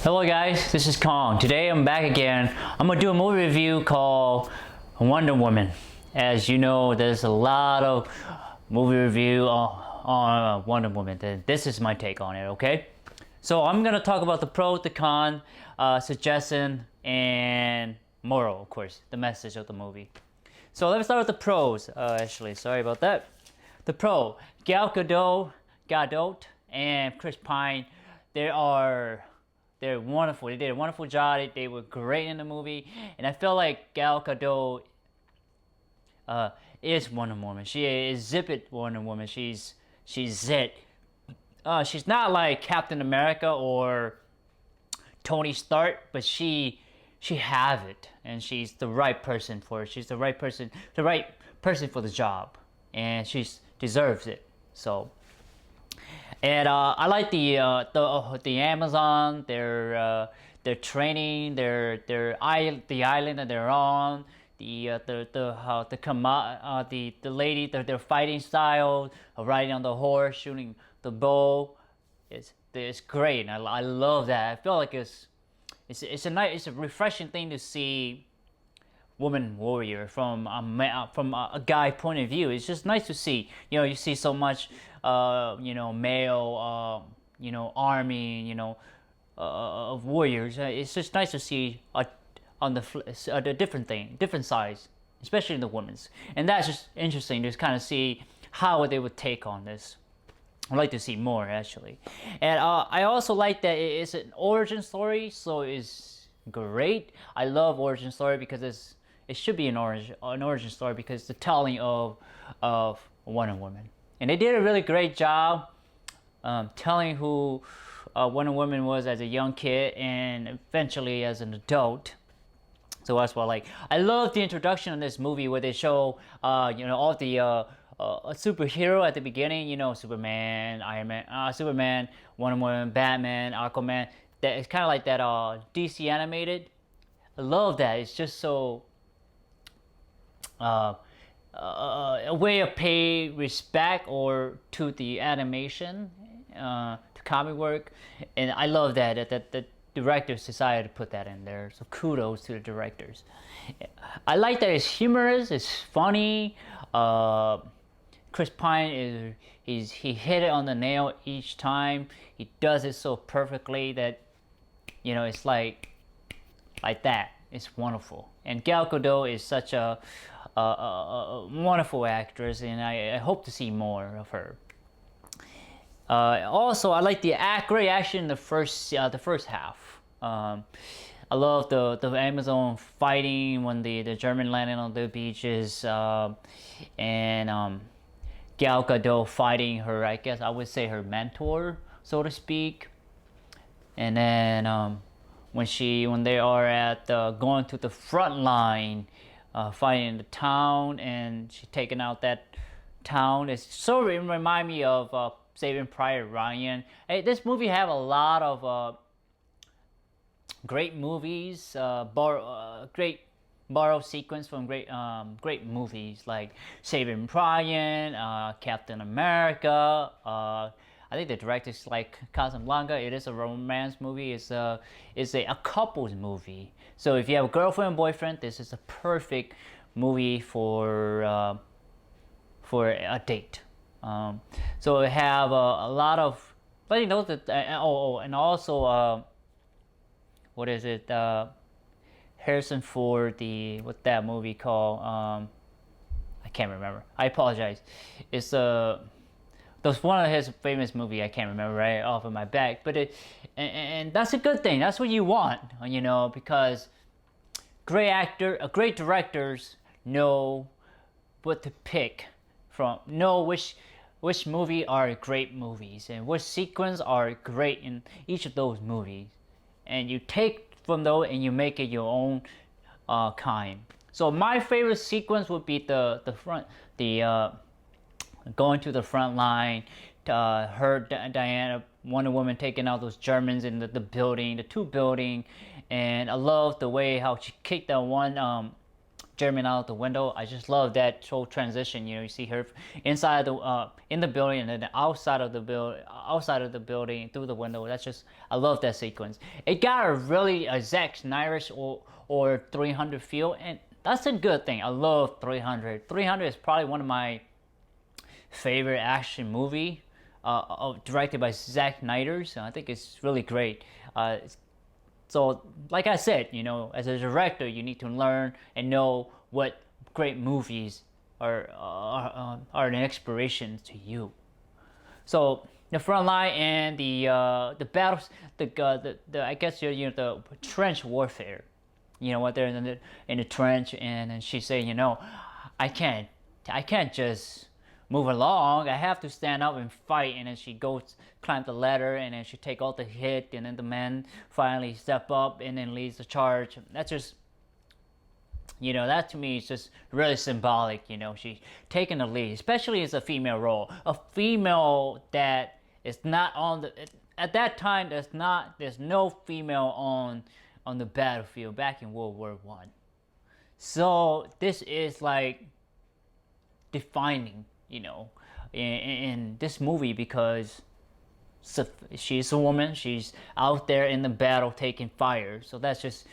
Hello guys, this is Kong. Today I'm back again. I'm gonna do a movie review called Wonder Woman. As you know, there's a lot of movie review on Wonder Woman. This is my take on it, okay? So I'm gonna talk about the pro, the con, suggestion, and moral, of course, the message of the movie. So let's start with the pros. Actually, sorry about that. The pro, Gadot, and Chris Pine. They're wonderful. They did a wonderful job. They were great in the movie, and I feel like Gal Gadot is Wonder Woman. She is Zippet Wonder Woman. She's it. She's not like Captain America or Tony Stark, but she has it, and she's the right person for it. She's the right person for the job, and she deserves it. So. And I like the Amazon, their training, the island that they're on, the lady, their fighting style, riding on the horse, shooting the bow, it's great. I love that. I feel like it's a refreshing thing to see woman warrior from a guy point of view. It's just nice to see. You see so much, male, army, of warriors. It's just nice to see on the different sides, especially in the women's. And that's just interesting to kind of see how they would take on this. I'd like to see more actually, and I also like that it's an origin story, so it's great. I love origin story because it should be an origin story because the telling of Wonder Woman, and they did a really great job telling who Wonder Woman was as a young kid and eventually as an adult. So that's what I love the introduction of this movie where they show all the a superhero at the beginning. Superman, Iron Man, Superman, Wonder Woman, Batman, Aquaman. That it's kind of like that DC animated. I love that. It's just so. A way of pay respect or to the animation, to comic work, and I love that the directors decided to put that in there. So kudos to the directors. I like that it's humorous, it's funny. Chris Pine he hit it on the nail each time. He does it so perfectly that it's like that. It's wonderful. And Gal Gadot is such a wonderful actress, and I hope to see more of her. Also, I like the great action in the first half. I love the Amazon fighting when the German landing on the beaches, and Gal Gadot fighting her, I guess I would say her mentor, so to speak. And then when they are at going to the front line, fighting in the town, and she's taking out that town. It remind me of Saving Private Ryan. Hey, this movie have a lot of great movies, great borrowed sequence from great movies like Saving Private, Captain America. I think the director's like Casablanca. It is a romance movie. It's a couples movie. So if you have a girlfriend and boyfriend, this is a perfect movie for a date. So we have a lot of. Let me know that. And also what is it? Harrison Ford. What's that movie called? I can't remember. I apologize. It's that's one of his famous movie. I can't remember right off of my back, but and that's a good thing. That's what you want, because great directors know what to pick from, know which movie are great movies and which sequence are great in each of those movies, and you take from those and you make it your own kind. So my favorite sequence would be the going to the front line, Diana, Wonder Woman taking out those Germans in the building, the two building, and I love the way how she kicked that one German out the window. I just love that whole transition. You see her inside the in the building, and then outside of the building through the window. That's just, I love that sequence. It got a really Zack Snyder's or 300 feel, and that's a good thing. I love 300. 300 is probably one of my favorite action movie, directed by Zack Snyder. So I think it's really great. So, like I said, as a director, you need to learn and know what great movies are an inspiration to you. So the front line and the battles, the I guess the trench warfare. What they're in the trench, and then she say, I can't just move along. I have to stand up and fight. And then she goes climb the ladder, and then she take all the hit, and then the men finally step up and then leads the charge. That's just, that to me is just really symbolic. She's taking the lead, especially as a female role, a female that is not on the, at that time there's no female on the battlefield back in World War I. So this is like defining, in this movie, because she's a woman, she's out there in the battle taking fire. So that's just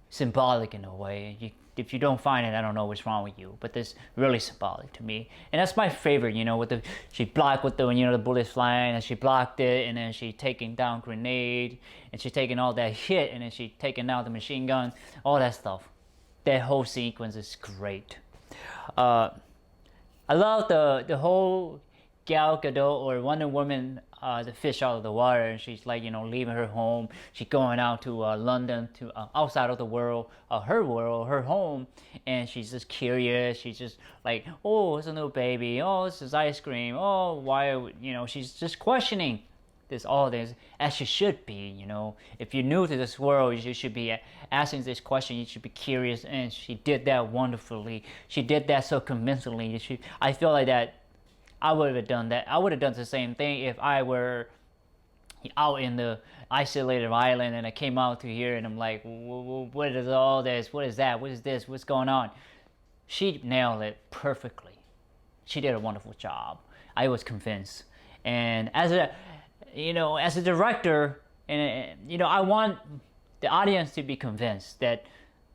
symbolic in a way. If you don't find it, I don't know what's wrong with you, but that's really symbolic to me. And that's my favorite, with she blocked with the bullets flying, and she blocked it, and then she taking down grenade, and she taking all that hit, and then she taking out the machine gun, all that stuff. That whole sequence is great. I love the whole Gal Gadot or Wonder Woman, the fish out of the water, and she's like, leaving her home. She's going out to London, to outside of the world, her home, and she's just curious. She's just like, oh, it's a new baby. Oh, this is ice cream. Oh, why? She's just questioning all this, as she should be. If you're new to this world, you should be asking this question. You should be curious, and she did that wonderfully. She did that so convincingly. I feel like that I would have done that. I would have done the same thing if I were out in the isolated island and I came out to here and I'm like, what is all this? What is that? What is this? What's going on? She nailed it perfectly. She did a wonderful job. I was convinced. And as a director, and I want the audience to be convinced that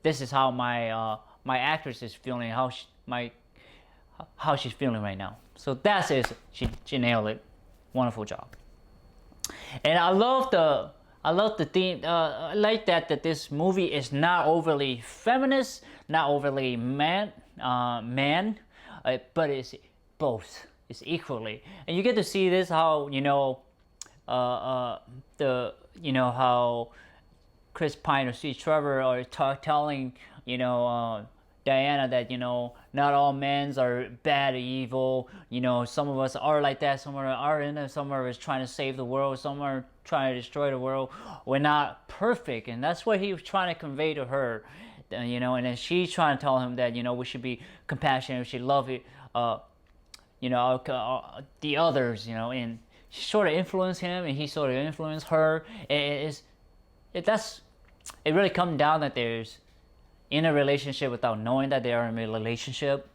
this is how my actress is feeling, how she's feeling right now. So that's it. She nailed it. Wonderful job. And I love the theme. I like that this movie is not overly feminist, not overly man, but it's both. It's equally, and you get to see this how how Chris Pine or Steve Trevor are telling Diana that not all men are bad or evil. Some of us are like that. Some are in it. Some of us trying to save the world. Some are trying to destroy the world. We're not perfect, and that's what he was trying to convey to her. And then she's trying to tell him that we should be compassionate. We should love it. The others. And she sort of influenced him, and he sort of influenced her. It really comes down that there's in a relationship without knowing that they are in a relationship.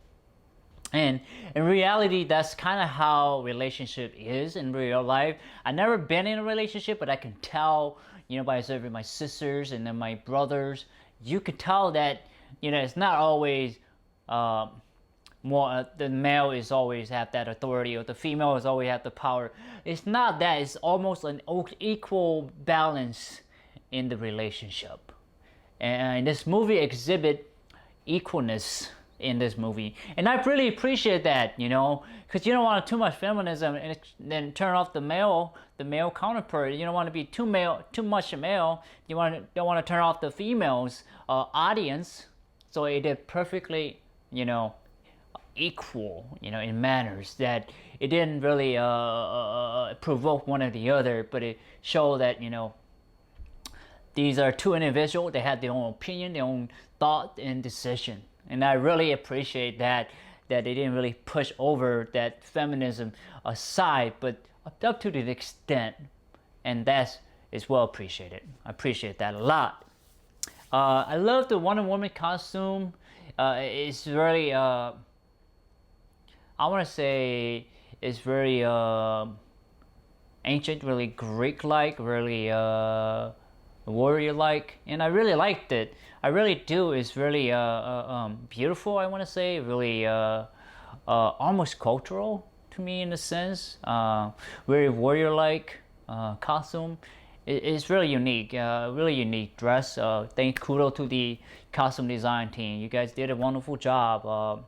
And in reality, that's kind of how relationship is in real life. I've never been in a relationship, but I can tell, by observing my sisters and then my brothers, you could tell that, it's not always more, the male is always have that authority, or the female is always have the power. It's not that. It's almost an equal balance in the relationship. And this movie exhibit equalness in this movie, and I really appreciate that, because you don't want too much feminism and then turn off the male counterpart. You don't want to be too much male. You don't want to turn off the females audience. So it did perfectly, equal, in manners that it didn't really provoke one or the other, but it showed that these are two individuals. They had their own opinion, their own thought and decision. And I really appreciate that they didn't really push over that feminism aside, but up to the extent. And that is well appreciated. I appreciate that a lot. I love the Wonder Woman costume. it's really I want to say it's very ancient, really Greek-like, really warrior-like, and I really liked it. I really do. It's really beautiful. I want to say really almost cultural to me in a sense. Very warrior-like costume. It's really unique. Really unique dress. Thank kudos to the costume design team. You guys did a wonderful job.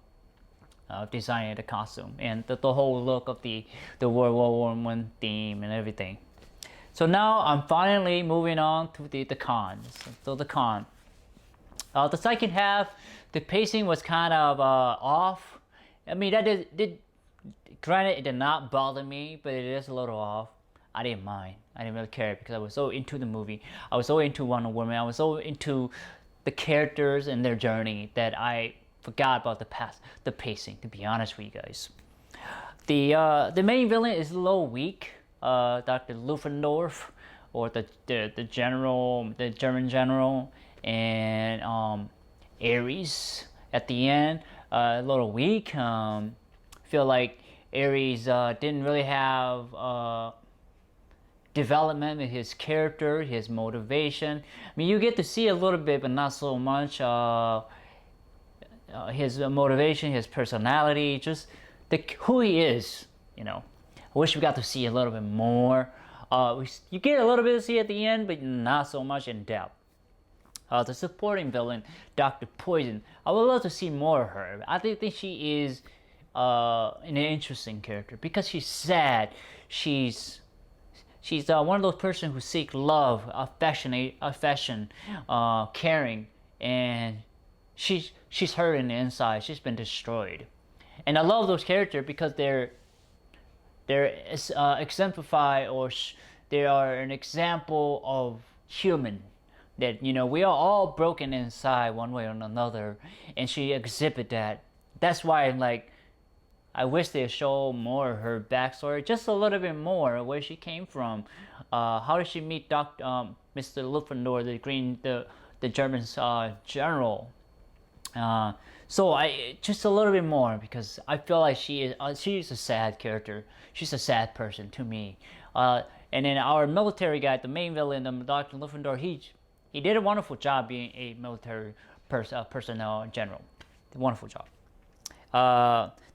Designing the costume and the whole look of the World War I theme and everything. So now I'm finally moving on to the cons. So the con. The second half, the pacing was kind of off. I mean, that did granted, it did not bother me, but it is a little off. I didn't mind. I didn't really care because I was so into the movie. I was so into Wonder Woman. I was so into the characters and their journey that I forgot about the pacing. To be honest with you guys, the main villain is a little weak. Dr. Luffendorf, or the general, the German general, and Ares at the end, a little weak. Feel like Ares didn't really have development in his character, his motivation. I mean, you get to see a little bit, but not so much. His motivation, his personality, just who he is. I wish we got to see a little bit more. You get a little bit to see at the end, but not so much in depth. The supporting villain, Dr. Poison, I would love to see more of her. I think she is an interesting character because she's sad. She's one of those persons who seek love, affection, caring, and she's hurt in the inside. She's been destroyed, and I love those characters because they're exemplify, or they are an example of human. That we are all broken inside one way or another, and she exhibit that. That's why I wish they show more of her backstory, just a little bit more where she came from. How did she meet Mr. Luffendorf, the German general? So I just a little bit more because I feel like she's a sad character. She's a sad person to me. And then our military guy, the main villain, Dr. Luffendorf, he did a wonderful job being a military personnel general. Wonderful job.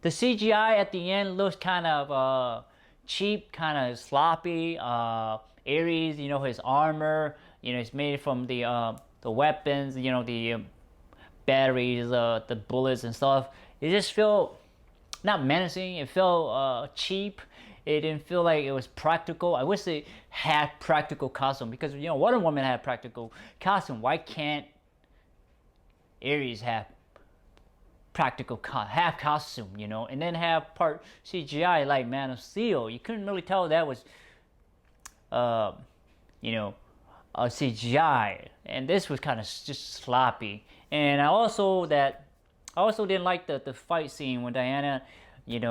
The CGI at the end looks kind of cheap, kind of sloppy. Ares, his armor, it's made from the weapons, the batteries, the bullets and stuff. It just felt not menacing. It felt cheap. It didn't feel like it was practical. I wish they had practical costume because Wonder Woman had practical costume. Why can't Ares have practical half costume, and then have part CGI like Man of Steel? You couldn't really tell that was a CGI, and this was kind of just sloppy. And I also didn't like the fight scene when Diana, kind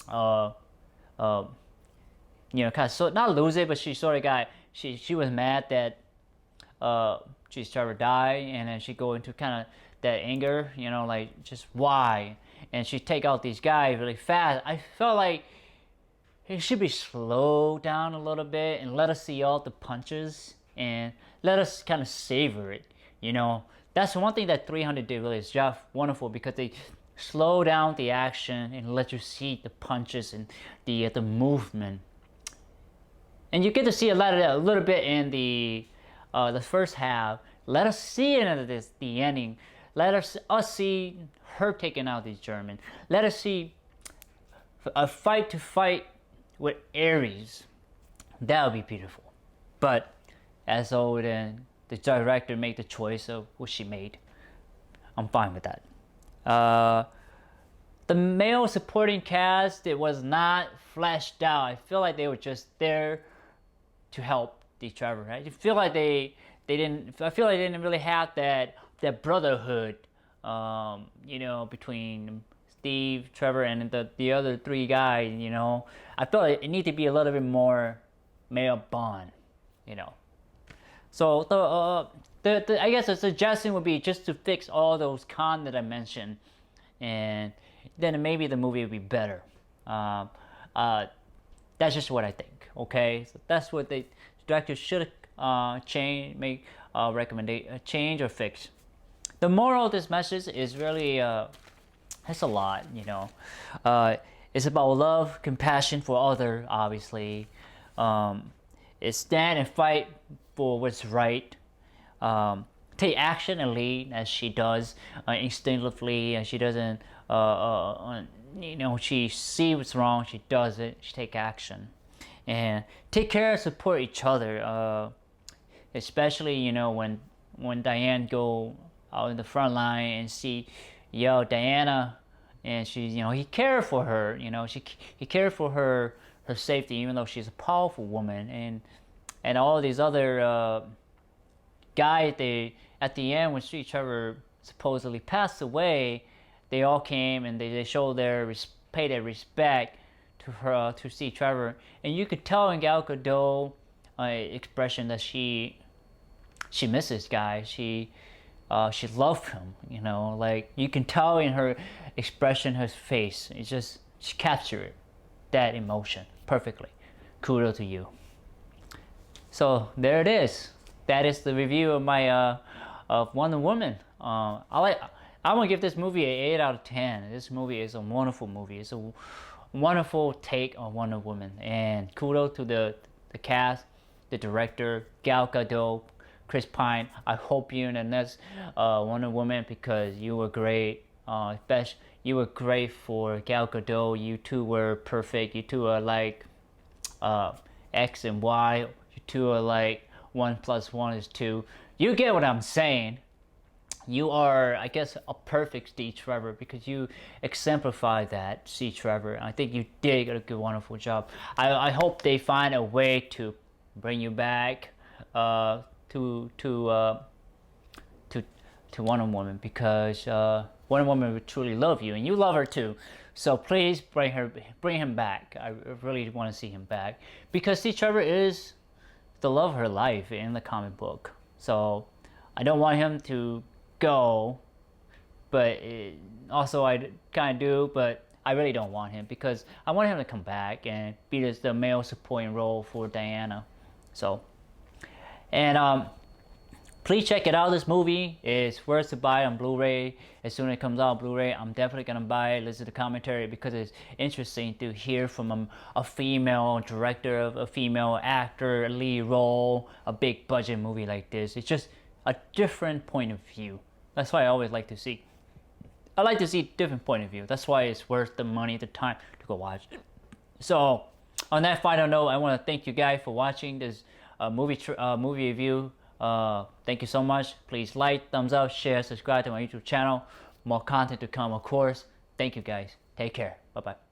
of not lose it, but she sort of she was mad that she's Trevor died, and then she go into kind of that anger, just why, and she take out these guys really fast. I felt like it should be slowed down a little bit and let us see all the punches and let us kind of savor it. That's one thing that 300 did really is just wonderful because they slow down the action and let you see the punches and the movement, and you get to see a little bit in the first half. Let us see it in the ending. Let us see her taking out these Germans. Let us see a fight with Ares. That would be beautiful. But as always, then the director made the choice of what she made. I'm fine with that. The male supporting cast, it was not fleshed out. I feel like they were just there to help the Trevor. Right? I feel like they didn't really have that brotherhood, between Steve, Trevor, and the other three guys. I feel like it need to be a little bit more male bond. So I guess the suggestion would be just to fix all those cons that I mentioned, and then maybe the movie would be better. That's just what I think. Okay, so that's what the director should change, make recommendation, change or fix. The moral of this message is really it's a lot, you know. It's about love, compassion for other, obviously. It's stand and fight for what's right. Take action and lead as she does instinctively, and she doesn't. You know, she sees what's wrong, she does it. She take action, and take care and support each other. Especially, you know, when Diane go out in the front line and see, yo, Diana, and she's, you know, he cared for her, you know, he cared for her safety, even though she's a powerful woman, and all these other guys, they at the end when Street Trevor supposedly passed away, they all came and they showed pay their respect to her, to Street Trevor, and you could tell in Gal Gadot expression that she misses guy. She loved him, you know, like you can tell in her expression, her face. It's just, she captured that emotion perfectly. Kudos to you. So there it is. That is the review of my of Wonder Woman. I'm gonna give this movie an 8 out of 10. This movie is a wonderful movie. It's a wonderful take on Wonder Woman, and kudos to the cast, the director, Gal Gadot, Chris Pine. I hope you're in the next Wonder Woman, because you were great. You were great for Gal Gadot. You two were perfect. You two are like X and Y. You two are like 1 + 1 is 2. You get what I'm saying. You are, I guess, a perfect Steve Trevor, because you exemplify that Steve Trevor. I think you did a good, wonderful job. I hope they find a way to bring you back to Wonder Woman, because Wonder Woman would truly love you, and you love her too. So please bring him back. I really want to see him back, because Steve Trevor is the love of her life in the comic book. So I don't want him to go, but also I kind of do, but I really don't want him, because I want him to come back and be the male supporting role for Diana. So, and please check it out. This movie is worth to buy on Blu-ray. As soon as it comes out on Blu-ray, I'm definitely gonna buy it, listen to the commentary, because it's interesting to hear from a female director, of a female actor, a lead role, a big budget movie like this. It's just a different point of view. That's why I always like to see. I like to see different point of view. That's why it's worth the money, the time to go watch it. So, on that final note, I want to thank you guys for watching this movie review. Thank you so much. Please like, thumbs up, share, subscribe to my YouTube channel. More content to come, of course. Thank you guys. Take care. Bye bye.